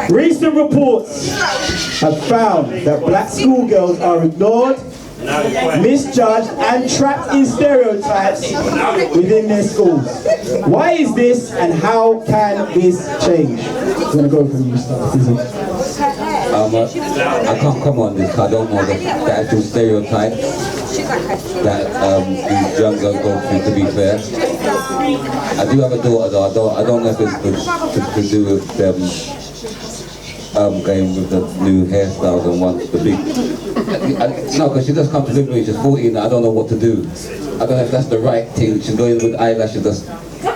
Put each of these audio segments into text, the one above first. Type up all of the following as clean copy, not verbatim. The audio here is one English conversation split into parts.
Recent reports have found that black schoolgirls are ignored, misjudged and trapped in stereotypes within their schools. Why is this and how can this change? I'm going to go from you, start. I can't come on this because I don't know the actual stereotype that these young girls go through, to be fair. I do have a daughter though, I don't know if it's to do with them going with the new hairstyles and wants the big... No, because she just come to live with me, she's 14, I don't know what to do. I don't know if that's the right thing. She's going with eyelashes just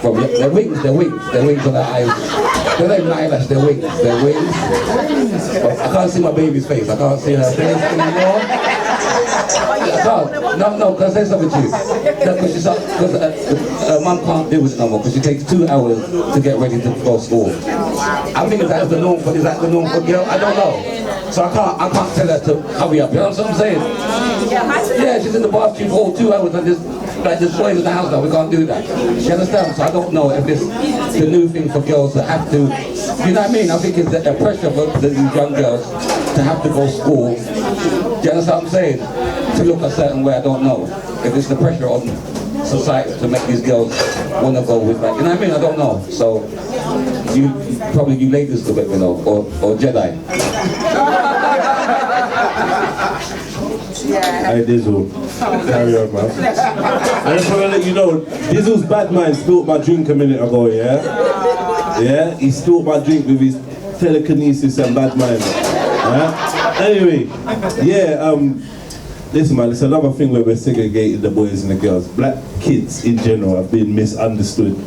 from their wings on her eyes. They're not even eyelashes, they're wings. I can't see my baby's face, I can't see her face anymore. I can't. No, can I say something to you? Because mum can't deal with it no more because she takes 2 hours to get ready to go to school. I think is that the norm for girl? I don't know. So I can't tell her to hurry up, you know what I'm saying? Yeah, she's in the bathroom for 2 hours and just like there's boys in the house now, we can't do that. You understand? So I don't know if it's the new thing for girls to have to, you know what I mean? I think it's a pressure for these young girls to have to go to school. Do you understand what I'm saying? To look a certain way, I don't know. If it's the pressure on society to make these girls want to go with that. You know what I mean? I don't know. So, you ladies do it, you know, or Jedi. Hey Dizzle, carry on, man. I just want to let you know, Dizzle's bad mind spilt my drink a minute ago, yeah? Yeah, he spilt my drink with his telekinesis and bad mind. Yeah? Anyway, yeah, listen man, it's another thing where we're segregating the boys and the girls. Black kids in general have been misunderstood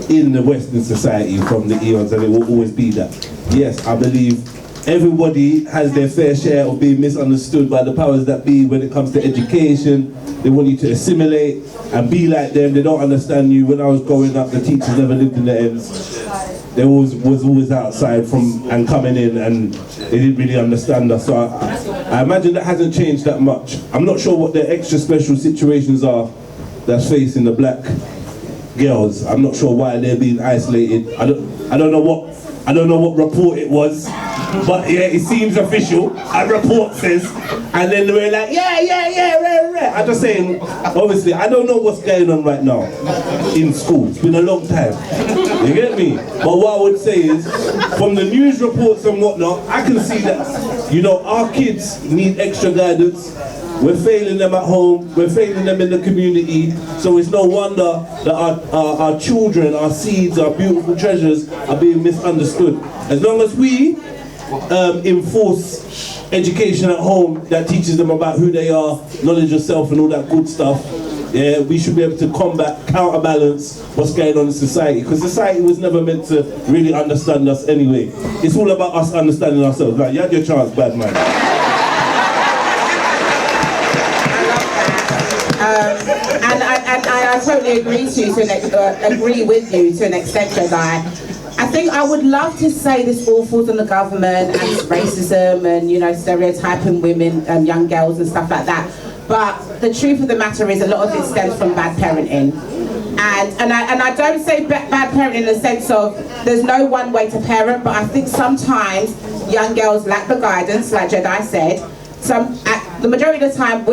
in the Western society from the eons, and it will always be that. Yes, I believe everybody has their fair share of being misunderstood by the powers that be when it comes to education. They want you to assimilate and be like them. They don't understand you. When I was growing up, the teachers never lived in the ends. They was always outside and coming in, and they didn't really understand us. So I imagine that hasn't changed that much. I'm not sure what the extra special situations are that's facing the black girls. I'm not sure why they're being isolated. I don't know what report it was, but yeah, it seems official. A report says, and then we're like, yeah. I'm just saying, obviously, I don't know what's going on right now in school. It's been a long time. You get me? But what I would say is, from the news reports and whatnot, I can see that, you know, our kids need extra guidance. We're failing them at home, we're failing them in the community, so it's no wonder that our children, our seeds, our beautiful treasures are being misunderstood. As long as we enforce education at home that teaches them about who they are, knowledge of self and all that good stuff, yeah, we should be able to counterbalance what's going on in society, because society was never meant to really understand us anyway. It's all about us understanding ourselves. Right, you had your chance, bad man. And I totally agree with you to an extent, Jedi. I think I would love to say this all falls on the government and it's racism and, you know, stereotyping women and young girls and stuff like that. But the truth of the matter is a lot of it stems from bad parenting. And I don't say bad parenting in the sense of there's no one way to parent, but I think sometimes young girls lack the guidance, like Jedi said. The majority of the time,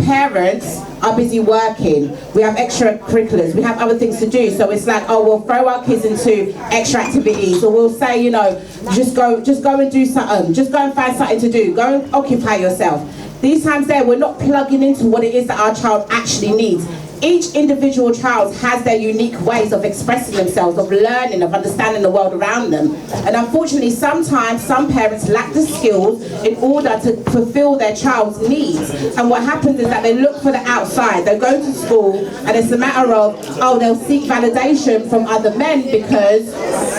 parents are busy working. We have extracurriculars, we have other things to do, so it's like, oh, we'll throw our kids into extra activities, or we'll say, you know, just go and do something, just go and find something to do, go and occupy yourself. These times there, we're not plugging into what it is that our child actually needs. Each individual child has their unique ways of expressing themselves, of learning, of understanding the world around them. And unfortunately, sometimes some parents lack the skills in order to fulfill their child's needs. And what happens is that they look for the outside. They go to school, and it's a matter of, oh, they'll seek validation from other men because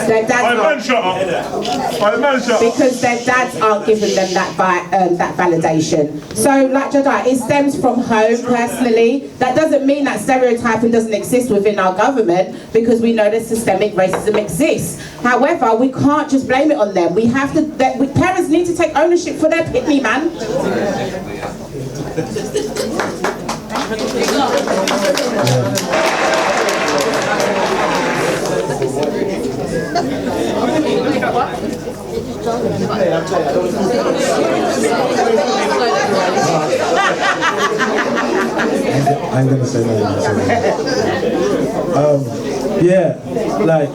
their dads aren't giving them that validation. So, like Jedi, it stems from home personally. That doesn't mean that stereotyping doesn't exist within our government, because we know that systemic racism exists. However, we can't just blame it on them. We have to. Parents need to take ownership for their pitney, man. I ain't gonna say nothing. Yeah, like.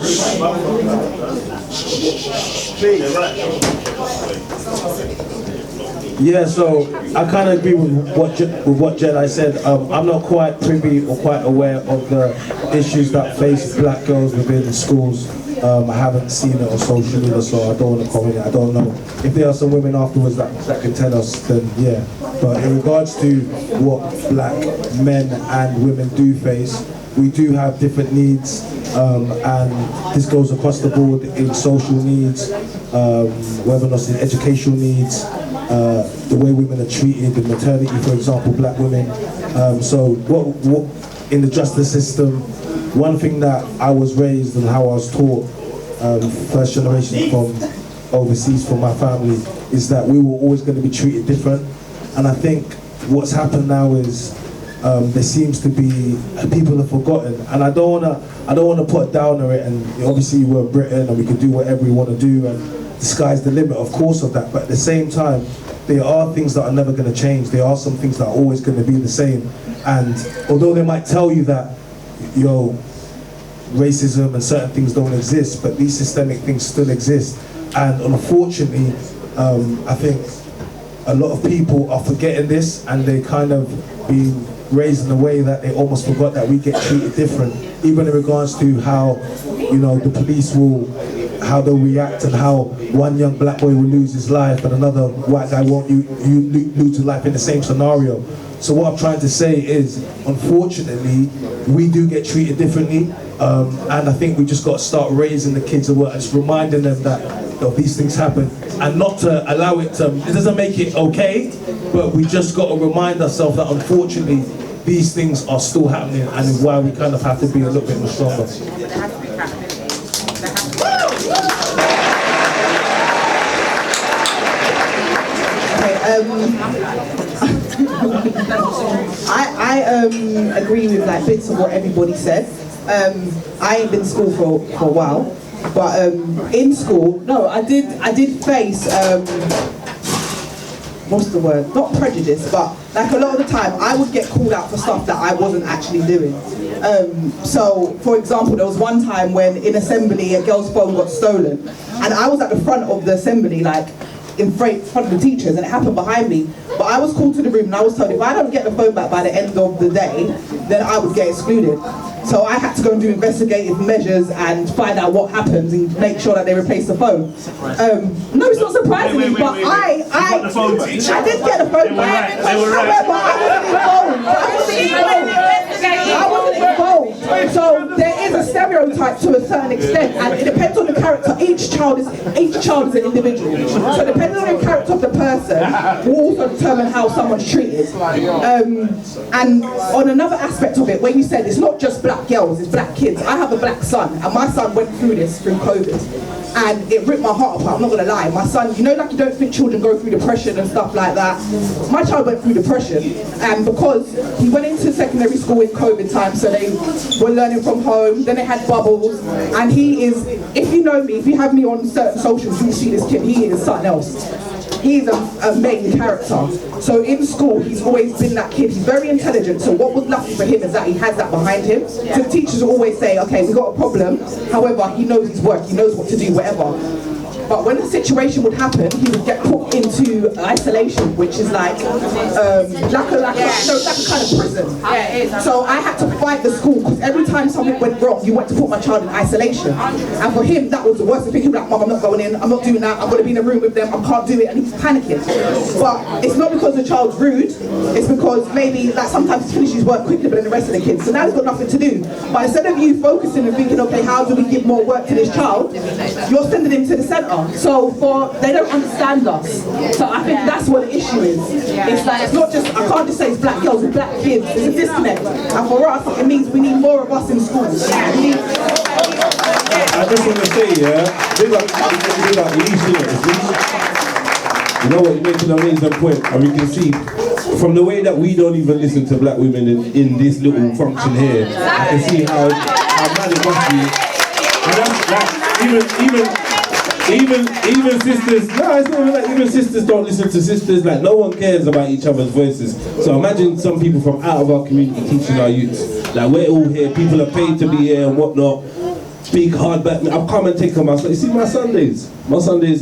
Yeah, so I kind of agree with what Jedi said. I'm not quite privy or quite aware of the issues that face black girls within schools. I haven't seen it on social media, so I don't want to comment. I don't know if there are some women afterwards that can tell us. Then yeah, but in regards to what black men and women do face, we do have different needs, and this goes across the board in social needs, whether or not it's in educational needs. The way women are treated in maternity, for example, black women. So what in the justice system, one thing that I was raised and how I was taught, first generation from overseas from my family, is that we were always going to be treated different. And I think what's happened now is there seems to be people have forgotten, and I don't wanna put down on it. And obviously we're Britain and we can do whatever we want to do, and the sky's the limit, of course, of that. But at the same time, there are things that are never going to change. There are some things that are always going to be the same. And although they might tell you that, racism and certain things don't exist, but these systemic things still exist. And unfortunately, I think a lot of people are forgetting this, and they kind of being raised in a way that they almost forgot that we get treated different, even in regards to how, the police will, how they'll react, and how one young black boy will lose his life and another white guy won't lose his life in the same scenario. So what I'm trying to say is, unfortunately, we do get treated differently, and I think we just got to start raising the kids and just reminding them that these things happen, and not to allow it doesn't make it okay, but we just got to remind ourselves that unfortunately these things are still happening, and why we kind of have to be a little bit more stronger. I agree with like bits of what everybody said. I ain't been to school for a while, but in school, no, I did face what's the word? Not prejudice, but like a lot of the time I would get called out for stuff that I wasn't actually doing. So, for example, there was one time when in assembly a girl's phone got stolen, and I was at the front of the assembly, like in front of the teachers, and it happened behind me. But I was called to the room and I was told if I don't get the phone back by the end of the day, then I would get excluded. So I had to go and do investigative measures and find out what happened and make sure that they replace the phone. No, it's not surprising me, but I did get the phone back. However, I wasn't involved. So there is a stereotype to a certain extent, and it depends on the character. Each child is an individual. So depending on the character of the person will also determine how someone's treated. And on another aspect of it, when you said it's not just black girls, it's black kids. I have a black son, and my son went through this through COVID. And it ripped my heart apart, I'm not gonna lie. My son, like you don't think children go through depression and stuff like that. My child went through depression, and because he went into secondary school in COVID time, so they were learning from home, then they had bubbles, and he is, if you know me, if you have me on certain socials, you see this kid, he is something else. He's a main character. So in school, he's always been that kid. He's very intelligent. So what was lucky for him is that he has that behind him. So the teachers will always say, okay, we've got a problem. However, he knows his work. He knows what to do, whatever. But when the situation would happen, he would get put into isolation, which is like a kind of prison. So I had to fight the school, because every time something went wrong, you went to put my child in isolation. And for him, that was the worst thing. He was like, Mom, I'm not going in, I'm not doing that, I'm going to be in a room with them, I can't do it, and he's panicking. But it's not because the child's rude, it's because maybe like sometimes he finishes work quicker than the rest of the kids. So now he's got nothing to do. But instead of you focusing and thinking, okay, how do we give more work to this child, you're sending him to the centre. So they don't understand us. So I think that's what the issue is. It's like, it's not just, I can't just say it's black girls, it's black kids. There's a disconnect. And for us, it means we need more of us in schools. I just want to say, big up Leesh, you know what, you're making an amazing point, and we can see from the way that we don't even listen to black women in this little function here, I can see how mad it must be. And that's like, even sisters, no, it's not even like even sisters don't listen to sisters, like no one cares about each other's voices. So imagine some people from out of our community teaching our youths. Like we're all here, people are paid to be here and whatnot. Big hard back, I've come and taken my, you see my Sundays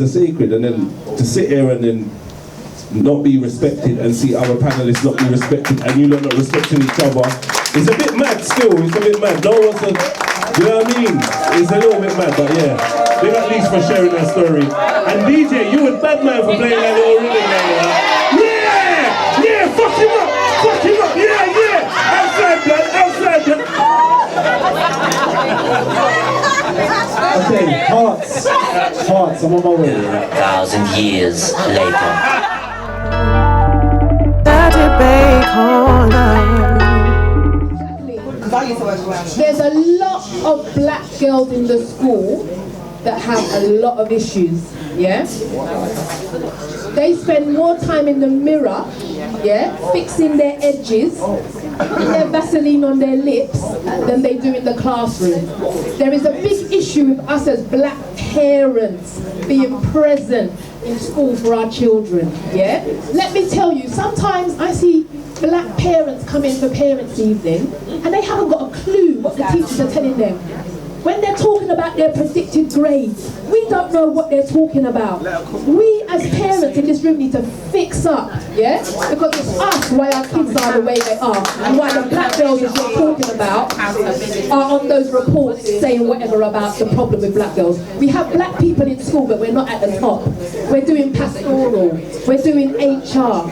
are sacred, and then to sit here and then not be respected and see our panelists not be respected and you lot not respecting each other, it's a bit mad still, it's a bit mad. No one's a, you know what I mean? It's a little bit mad, but yeah. Big at Leesh for sharing that story. And DJ, you was bad man for playing that little rhythm there. Yeah, fuck him up, yeah. Outside blood. Okay, hearts, I'm on my way. 2,000 years later. There's a lot of black girls in the school that have a lot of issues, yeah? They spend more time in the mirror, yeah, fixing their edges, putting their Vaseline on their lips than they do in the classroom. There is a big issue with us as black parents being present in school for our children, yeah? Let me tell you, sometimes I see black parents come in for parents' evening and they haven't got a clue what the teachers are telling them. When they're talking about their predicted grades, we don't know what they're talking about. We as parents in this room need to fix up, yeah? Because it's us why our kids are the way they are, and why the black girls that we're talking about are on those reports saying whatever about the problem with black girls. We have black people in school, but we're not at the top. We're doing pastoral, we're doing HR,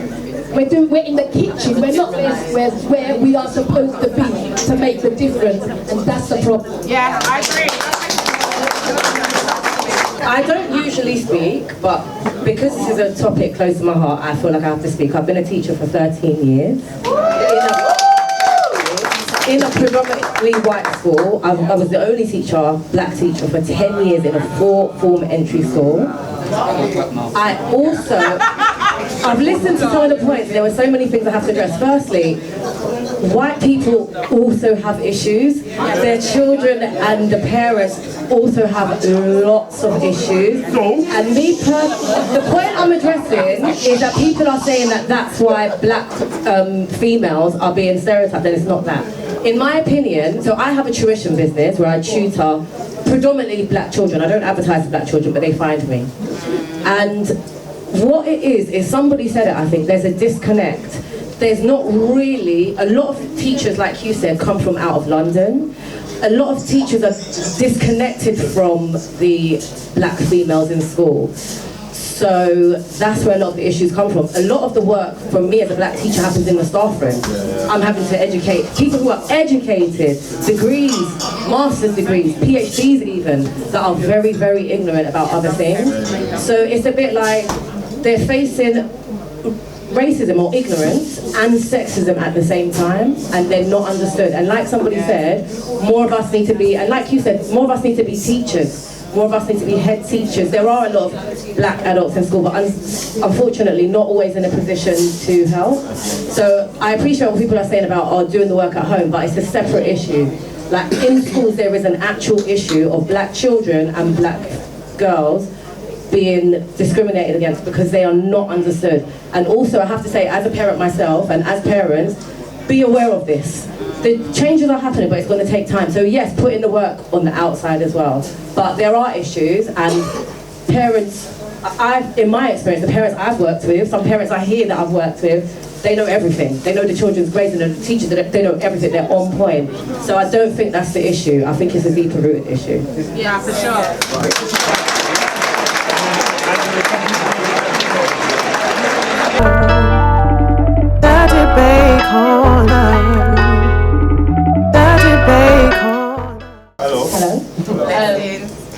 we're in the kitchen, we're not where we are supposed to be to make the difference, and that's the problem. Yeah, I agree. I don't usually speak, but because this is a topic close to my heart, I feel like I have to speak. I've been a teacher for 13 years. In a predominantly white school. I was the only teacher, black teacher, for 10 years in a 4-form entry school. I've listened to some of the points, there were so many things I have to address. Firstly, white people also have issues. Their children and the parents also have lots of issues. And the point I'm addressing is that people are saying that that's why black females are being stereotyped, and it's not that. In my opinion, so I have a tuition business where I tutor predominantly black children. I don't advertise to black children, but they find me. And what it is somebody said it, I think, there's a disconnect. There's not really, a lot of teachers, like you said, come from out of London. A lot of teachers are disconnected from the black females in school. So that's where a lot of the issues come from. A lot of the work from me as a black teacher happens in the staff room. I'm having to educate people who are educated, degrees, master's degrees, PhDs even, that are very, very ignorant about other things. So it's a bit like they're facing racism or ignorance and sexism at the same time, and they're not understood. And like somebody said, more of us need to be, and like you said, more of us need to be teachers. More of us need to be head teachers. There are a lot of black adults in school, but unfortunately not always in a position to help. So I appreciate what people are saying about doing the work at home, but it's a separate issue. Like in schools there is an actual issue of black children and black girls being discriminated against because they are not understood. And also I have to say, as a parent myself and as parents, be aware of this. The changes are happening, but it's going to take time. So yes, put in the work on the outside as well. But there are issues, and parents, in my experience, the parents I've worked with, some parents I hear that I've worked with, they know everything. They know the children's grades and the teachers, they know everything, they're on point. So I don't think that's the issue. I think it's a deeper rooted issue. Yeah, for sure.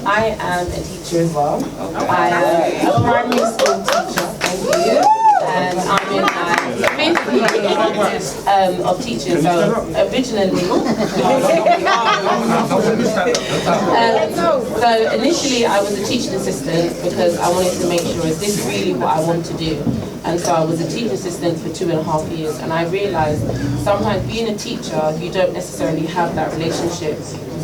I am a teacher as well. I am a primary school teacher, thank you. And I'm in my 5th year of teaching. So originally, so initially I was a teaching assistant because I wanted to make sure, is this really what I want to do? And so I was a teaching assistant for 2.5 years, and I realized sometimes being a teacher, you don't necessarily have that relationship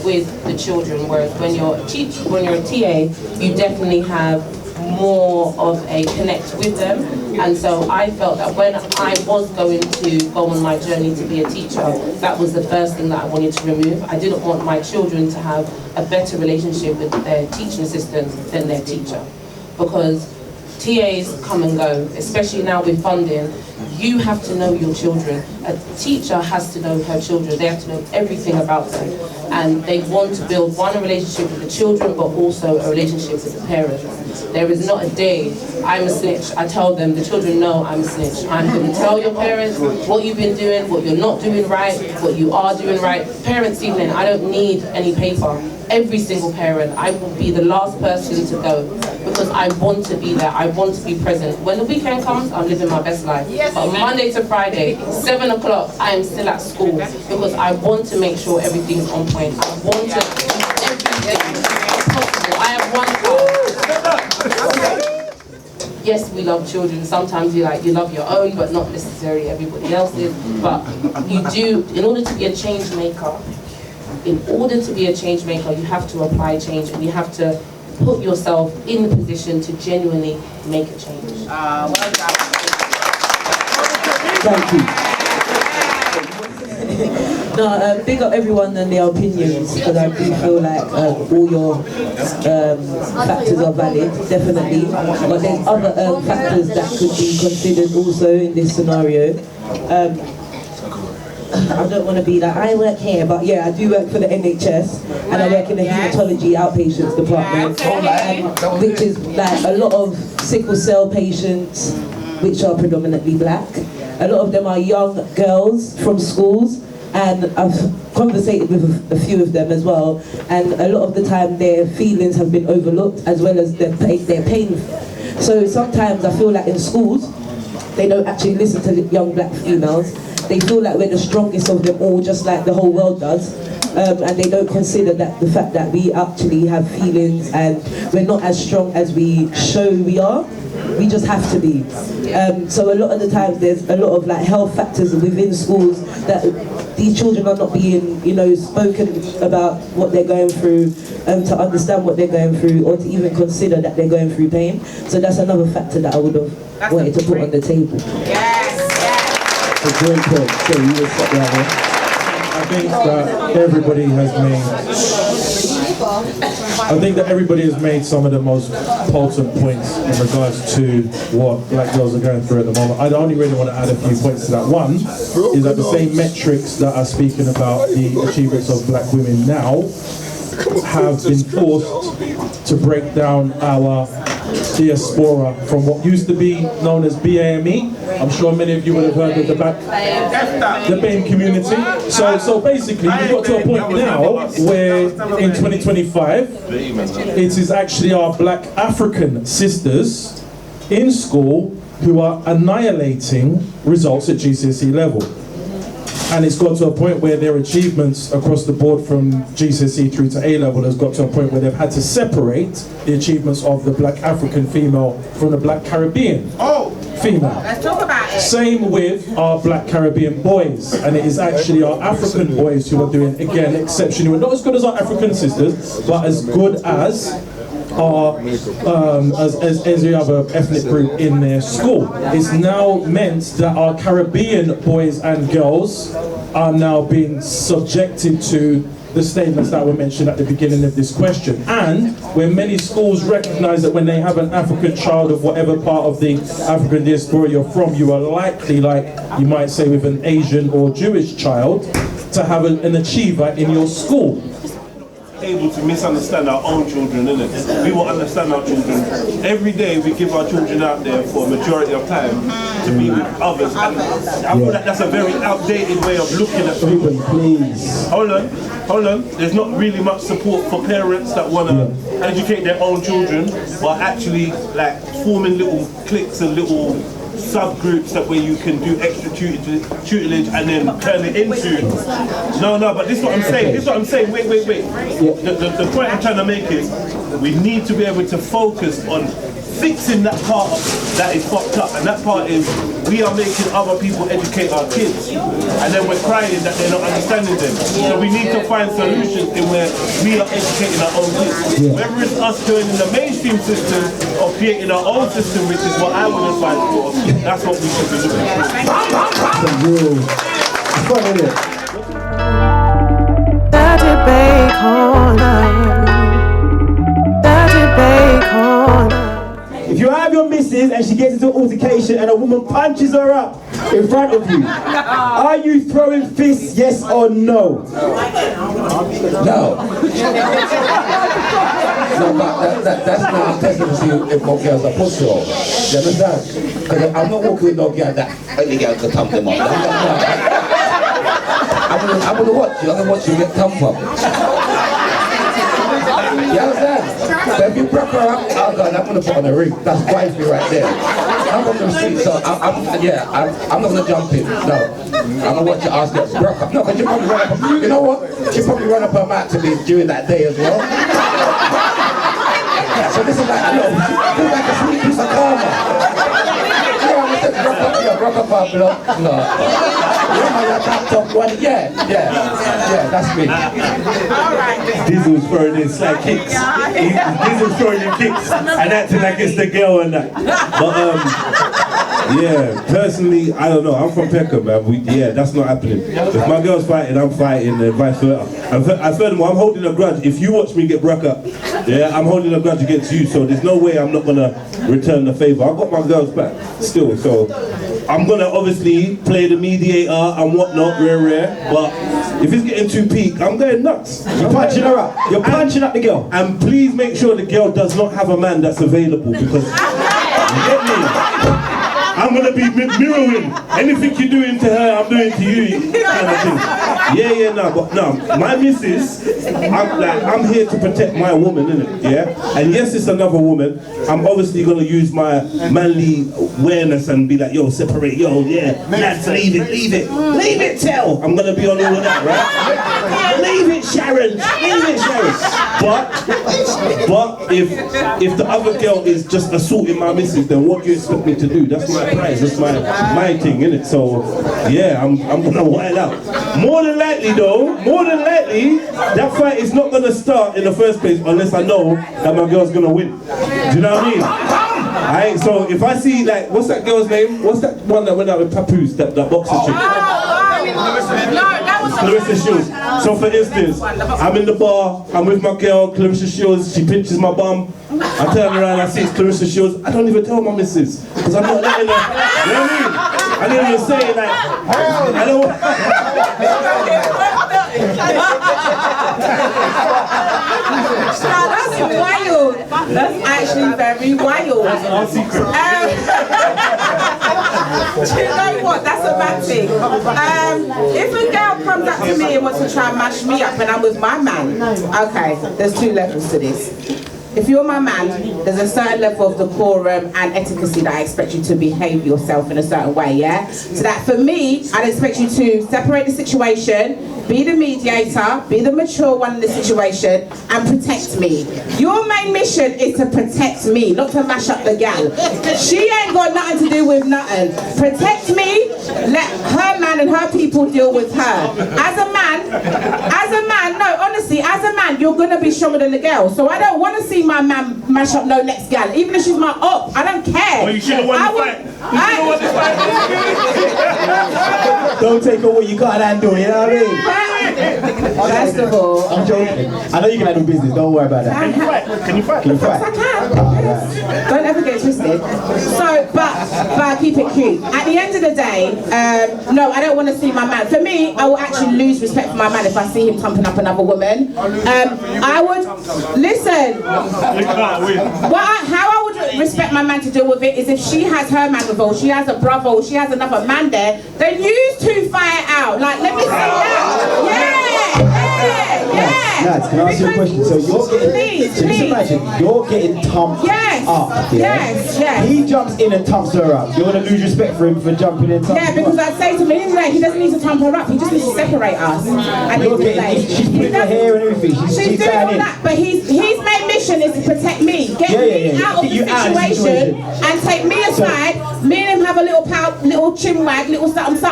with the children, whereas when you're a TA, you definitely have more of a connect with them. And so I felt that when I was going to go on my journey to be a teacher, that was the first thing that I wanted to remove. I didn't want my children to have a better relationship with their teaching assistants than their teacher, because TAs come and go, especially now with funding. You have to know your children. A teacher has to know her children. They have to know everything about them. And they want to build a relationship with the children, but also a relationship with the parents. There is not a day I'm a snitch. I tell them, the children know I'm a snitch. I'm going to tell your parents what you've been doing, what you're not doing right, what you are doing right. Parents' evening, I don't need any paper. Every single parent, I will be the last person to go, because I want to be there, I want to be present. When the weekend comes, I'm living my best life. But Monday to Friday, 7 o'clock, I am still at school, because I want to make sure everything's on point. I want to do everything possible. I have one child. Yes, we love children. Sometimes you love your own, but not necessarily everybody else's. But you do, in order to be a change maker, you have to apply change, and you have to put yourself in the position to genuinely make a change. Well done. Thank you. No, big up everyone and their opinions, because I do feel like all your factors are valid, definitely. But there's other factors that could be considered also in this scenario. I don't want to be like, I work here, but yeah, I do work for the NHS, and I work in the haematology outpatients department, which is like a lot of sickle cell patients, which are predominantly black. A lot of them are young girls from schools, and I've conversated with a few of them as well, and a lot of the time their feelings have been overlooked, as well as their pain. So sometimes I feel like in schools, they don't actually listen to young black females. They feel like we're the strongest of them all, just like the whole world does. And they don't consider that the fact that we actually have feelings and we're not as strong as we show we are. We just have to be. So a lot of the times there's a lot of like health factors within schools that these children are not being, spoken about what they're going through, to understand what they're going through, or to even consider that they're going through pain. So that's another factor that I would have wanted to put on the table. A great point. So you were stuck down there. I think that everybody has made some of the most potent points in regards to what black girls are going through at the moment. I only really want to add a few points to that. One is that the same metrics that are speaking about the achievements of black women now have been forced to break down our diaspora from what used to be known as BAME. I'm sure many of you would have heard of the BAME community. So basically, we've got to a point now where in 2025, it is actually our black African sisters in school who are annihilating results at GCSE level. And it's got to a point where their achievements across the board from GCSE through to A-level has got to a point where they've had to separate the achievements of the black African female from the black Caribbean female. Let's talk about it. Same with our black Caribbean boys, and it is actually our African boys who are doing, again, exceptionally well. Not as good as our African sisters, but as good as our as every other ethnic group in their school. It's now meant that our Caribbean boys and girls are now being subjected to the statements that were mentioned at the beginning of this question. And when many schools recognize that when they have an African child of whatever part of the African diaspora you're from, you are likely, like you might say with an Asian or Jewish child, to have an achiever in your school. Able to misunderstand our own children, innit? We will understand our children. Every day we give our children out there for a majority of time to be with others. And I feel like that's a very outdated way of looking at people. Please. Hold on. There's not really much support for parents that want to educate their own children, but actually like forming little cliques and little subgroups that where you can do extra tutelage and then turn it into. No, but this is what I'm saying. Wait. The point I'm trying to make is we need to be able to focus on fixing that part that is fucked up, and that part is we are making other people educate our kids, and then we're crying that they're not understanding them. So we need to find solutions in where we are educating our own kids. Whether it's us doing in the mainstream system or creating our own system, which is what I would advise for, that's what we should be looking for. If you have your missus and she gets into an altercation and a woman punches her up in front of you, are you throwing fists, yes or no? No. No, but that's not testing to see if no girls are pussy or. You understand? Because I'm not walking with no girl that any girl can thump them up. I'm gonna watch you. I'm gonna watch you get thumped up. You understand? So if you broke her up, oh God, I'm gonna put on a ring. That's wifey right there. I'm on the street, so I'm not gonna jump in. No, I'm gonna watch your ass get broke up. No, but you probably run up. You know what? She probably run up her mat to me during that day as well. So this is like, you know, this is like a sweet piece of karma. Rock up our block. No. Yeah, that's me. Dizzle's throwing in slight kicks. Dizzle's throwing in kicks and acting like it's the girl and that. But yeah, personally, I don't know. I'm from Peckham, man. That's not happening. If my girl's fighting, I'm fighting, and vice versa. And furthermore, I'm holding a grudge. If you watch me get broke up, I'm holding a grudge against you. So there's no way I'm not gonna return the favor. I've got my girl's back still, so I'm gonna obviously play the mediator and whatnot, rare. But if it's getting too peak, I'm going nuts. You're punching her up. You're punching up the girl. And please make sure the girl does not have a man that's available, because you get me? I'm gonna be mirroring anything you're doing to her, I'm doing to you, kind of thing. But my missus, I'm here to protect my woman, innit? Yeah. And yes, it's another woman. I'm obviously gonna use my manly awareness and be like, yo, separate, Nadz, leave it, tell. I'm gonna be on all of that, right? Leave it, Sharon. But if the other girl is just assaulting my missus, then what do you expect me to do? That's my prize. That's my thing, innit? So yeah, I'm gonna wild out. More than likely, that fight is not gonna start in the first place unless I know that my girl's gonna win. Do you know what I mean? So if I see, like, what's that girl's name? What's that one that went out with Papoose, that boxer chick? Clarissa Shields. So for instance, I'm in the bar, I'm with my girl, Clarissa Shields, she pinches my bum, I turn around, I see it's Clarissa Shields, I don't even tell my missus, because I'm not letting her, you know what I mean? I didn't even say it, like, I don't That's wild. That's actually very wild. That's our secret. Do you know what? That's a bad thing. If a girl comes up to me and wants to try and mash me up and I'm with my man, okay, there's two levels to this. If you're my man, there's a certain level of decorum and etiquette that I expect you to behave yourself in a certain way, yeah? So that for me, I'd expect you to separate the situation, be the mediator, be the mature one in the situation, and protect me. Your main mission is to protect me, not to mash up the gal. She ain't got nothing to do with nothing. Protect me, let her man and her people deal with her. As a man, no, honestly, as a man, you're gonna be stronger than the girl. So I don't wanna see my man mash up no next gal, even if she's my op, I don't care. Well, you should have won the fight. Don't take away what you can't handle, you know what I mean? First of all, I'm joking. I know you can handle business, don't worry about that. Can you fight? Yes, I can. Yes. Don't ever get twisted. So, but I keep it cute. At the end of the day, no, I don't want to see my man. For me, I will actually lose respect for my man if I see him thumping up another woman. I would, listen, how I would respect my man to deal with it is if she has her man with her, she has a brother, or she has another man there, then you two fight out. Like, let me see that. Yeah. Nadz, can I ask you a question? So you're getting, Please, so just imagine, you're getting thumped up, yeah? Yes. He jumps in and thumps her up. You're gonna lose respect for him for jumping in and thumping Yeah, because I say to me, he doesn't need to thump her up, he just needs to separate us. And You're getting, she's putting her hair and everything. She's doing all that, but his main mission is to protect me. Get me out of the situation and take me aside. Me and him have a little chin wag, little something.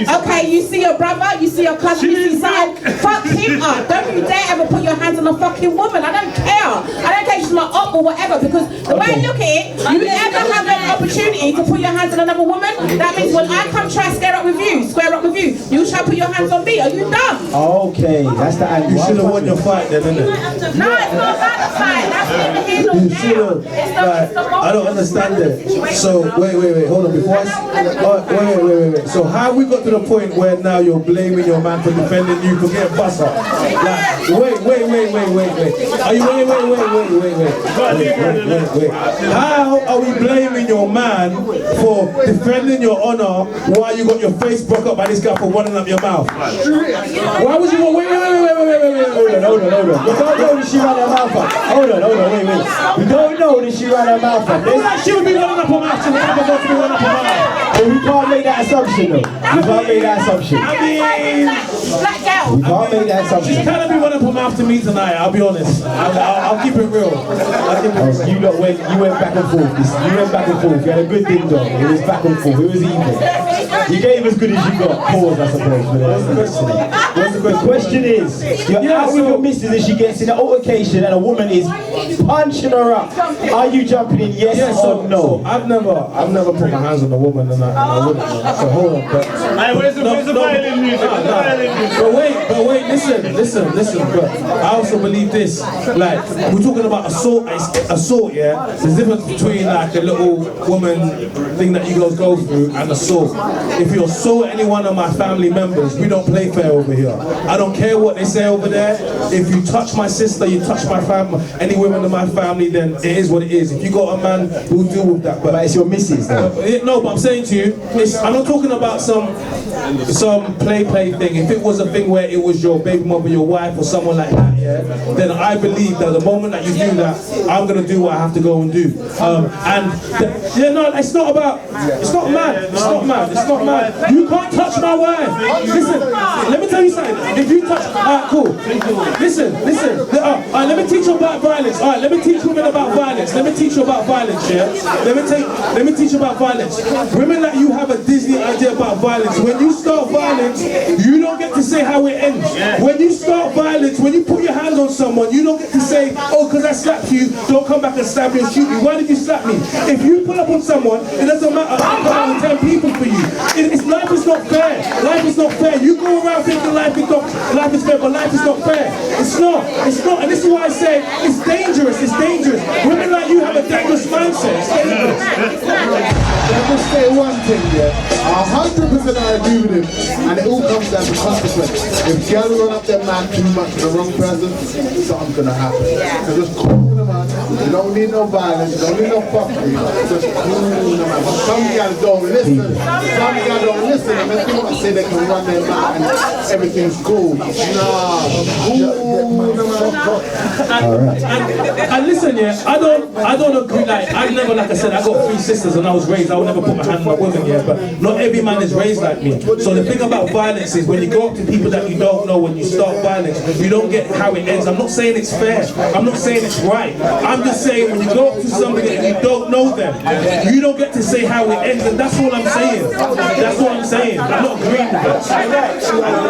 Okay, you see your brother, you see your cousin, you see something. Fuck him up. Don't you dare ever put your hands on a fucking woman. I don't care. I don't care if she's my up or whatever, because the way I look at it, you never have an opportunity to put your hands on another woman. That means when I come try to square up with you, you try to put your hands on me. Are you dumb? Okay, that's the angle. You should have won your fight then, innit? No, it's not about the fight. That's neither here nor You should have. I don't understand it. So, wait, hold on. Before wait. So how we got to the point where now you're blaming your man for defending you for getting bust up? Like, wait. Are you wait. How are we blaming your man for defending your honor while you got your face broke up by this guy for running up your mouth? Why would you wait. Hold on. We don't know that she ran her mouth up. Hold on, wait. We don't know that she ran her mouth up. She would be running up her mouth. She would never go to be running up her mouth. But we can't make that assumption though. We can't make that assumption. I mean, we can't make that assumption. She's kind of be running up her mouth to me tonight, I'll be honest. I'll keep it real. You went back and forth. You went back and forth. You had a good ding dong. It was back and forth. It was even. You gave as good as you got. Pause, I suppose. What's the question? Question is, you're out with your missus and she gets in an altercation and a woman is punching her up. Are you jumping in? Yes or no? So I've never put my hands on a woman and I wouldn't. So hold on. But Where's the violin music? But wait, listen. But I also believe this. Like, we're talking about assault, yeah? There's a difference between like a little woman thing that you guys go through and assault. If you assault any one of my family members, we don't play fair over here. I don't care what they say over there. If you touch my sister, you touch my family, any women in my family, then it is what it is. If you got a man, we'll deal with that. But it's your missus though. No, but I'm saying to you, I'm not talking about some play thing. If it was a thing where it was your baby mother, your wife, or someone like that, yeah, then I believe that the moment that you do that, I'm gonna do what I have to go and do. It's not mad. You can't touch my wife. Listen, let me tell you something. If you touch, alright, cool. Listen. Let me teach you about violence. Alright, let me teach women about violence. Let me teach you about violence, yeah? Let me teach you about violence. Women like you have a Disney idea about violence. When you start violence, you don't get to say how it ends. When you start violence, when you put your hands on someone, you don't get to say, oh, because I slapped you, don't come back and stab me and shoot me. Why did you slap me? If you pull up on someone, it doesn't matter. I'll come out with 10 people for you. Life is not fair. Life is not fair. You go around thinking life is fair, but life is not fair. It's not. And this is why I say it's dangerous. Women like you have a dangerous mindset. It's dangerous. Let me say one thing, yeah. 100% I agree with him, and it all comes down to consequence. If girls run up their man too much to the wrong person, something's gonna happen. So just cool them man. You don't need no violence, you don't need no fuckery. Just cool them man. But some guys don't listen. And then they want to say they can run their mouth and everything's cool. Nah, cool them man. And listen, yeah, I don't agree. Like I never, like I said, I got 3 sisters and I was raised. I would never put my hand on my women, yeah. But not every man is raised like me. So the thing about violence is when you go up to people that you don't know, when you start violence, you don't get how it ends. I'm not saying it's fair. I'm not saying it's right. I'm just saying when you go up to somebody and you don't know them, you don't get to say how it ends, and that's all I'm saying. That's what I'm saying. I'm not agreeing with that.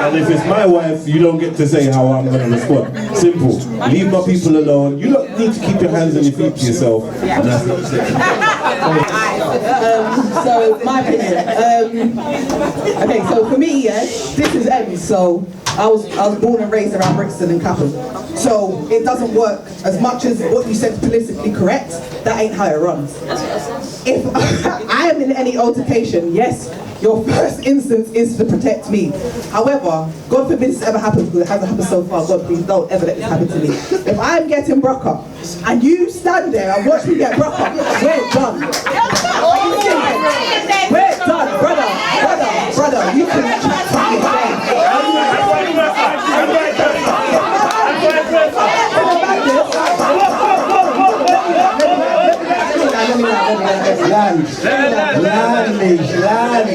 And if it's my wife, you don't get to say how I'm going to respond. Simple. Leave my people alone. You don't need to keep your hands on your feet to yourself. And that's what I'm saying. So my opinion. Okay, so for me, yeah, this is M. So I was born and raised around Brixton and Clapham. So it doesn't work as much as what you said is politically correct. That ain't how it runs. If I am in any altercation, yes, your first instance is to protect me. However, God forbid this ever happens, because it hasn't happened so far. God, please don't ever let this happen to me. If I'm getting broke up and you stand there and watch me get broke up, we're done. We're done, brother. You can chat to me. Land, Leesh, land.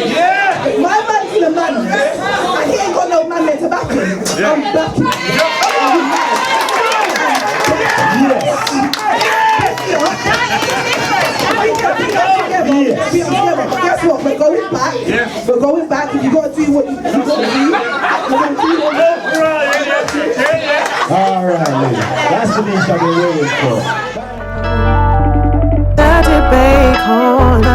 Yeah! My man's in a man, and he ain't got no man there to back him. I'm backing him. Guess what? We're going back. Yes. We're going back. If you got to do what you got to do, we're going to do what All right, Leesh. That's the Leesh I've been waiting for. The debate corner.